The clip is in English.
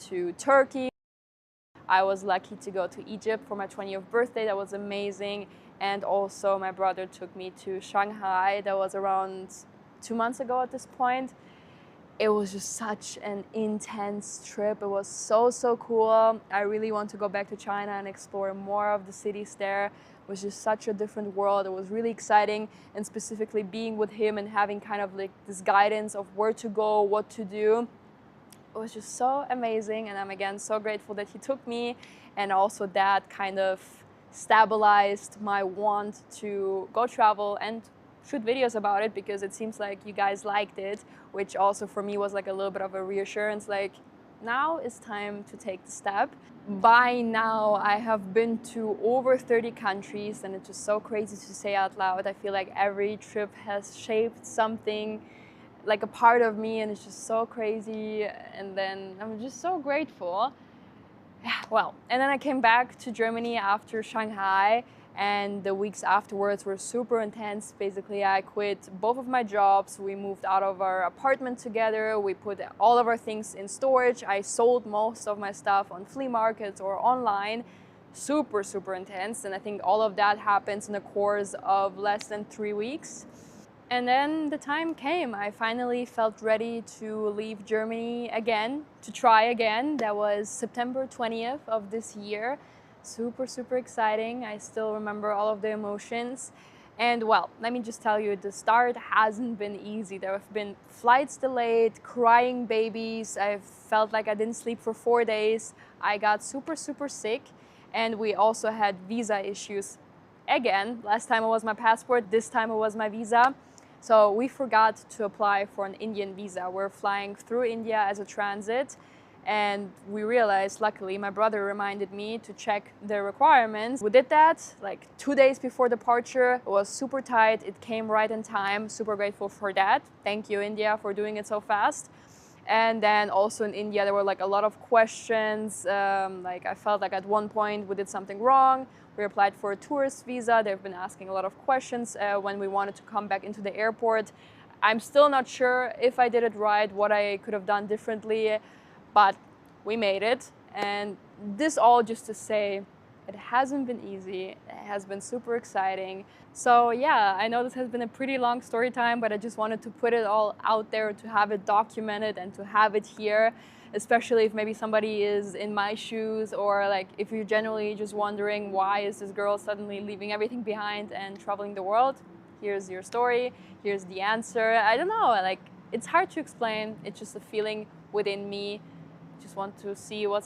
to Turkey. I was lucky to go to Egypt for my 20th birthday. That was amazing. And also my brother took me to Shanghai. That was around 2 months ago at this point. It was just such an intense trip. It was so cool. I really want to go back to China and explore more of the cities there. It was just such a different world. It was really exciting, and specifically being with him and having kind of like this guidance of where to go, what to do. It was just so amazing, and I'm again so grateful that he took me, and also that kind of stabilized my want to go travel and shoot videos about it, because it seems like you guys liked it, which also for me was like a little bit of a reassurance, like now it's time to take the step. By now I have been to over 30 countries, and it's just so crazy to say out loud. I feel like every trip has shaped something, like a part of me, and it's just so crazy, and then I'm just so grateful. Well, and then I came back to Germany after Shanghai, and the weeks afterwards were super intense. Basically, I quit both of my jobs. We moved out of our apartment together. We put all of our things in storage. I sold most of my stuff on flea markets or online. Super intense. And I think all of that happens in the course of less than 3 weeks. And then the time came. I finally felt ready to leave Germany again, to try again. That was September 20th of this year. Super exciting. I still remember all of the emotions. And well, let me just tell you, the start hasn't been easy. There have been flights delayed, crying babies. I felt like I didn't sleep for 4 days. I got super sick. And we also had visa issues. Again, last time it was my passport, this time it was my visa. So we forgot to apply for an Indian visa. We're flying through India as a transit, and we realized, luckily, my brother reminded me to check the requirements. We did that like 2 days before departure. It was super tight. It came right in time. Super grateful for that. Thank you, India, for doing it so fast. And then also in India, there were like a lot of questions. Like I felt like at one point we did something wrong. We applied for a tourist visa. They've been asking a lot of questions when we wanted to come back into the airport. I'm still not sure if I did it right, what I could have done differently, but we made it. And this all just to say, it hasn't been easy. It has been super exciting. So yeah, I know this has been a pretty long story time, but I just wanted to put it all out there, to have it documented and to have it here, especially if maybe somebody is in my shoes, or like if you're generally just wondering why is this girl suddenly leaving everything behind and traveling the world. Here's your story. Here's the answer. I don't know, like it's hard to explain. It's just a feeling within me. Just want to see what's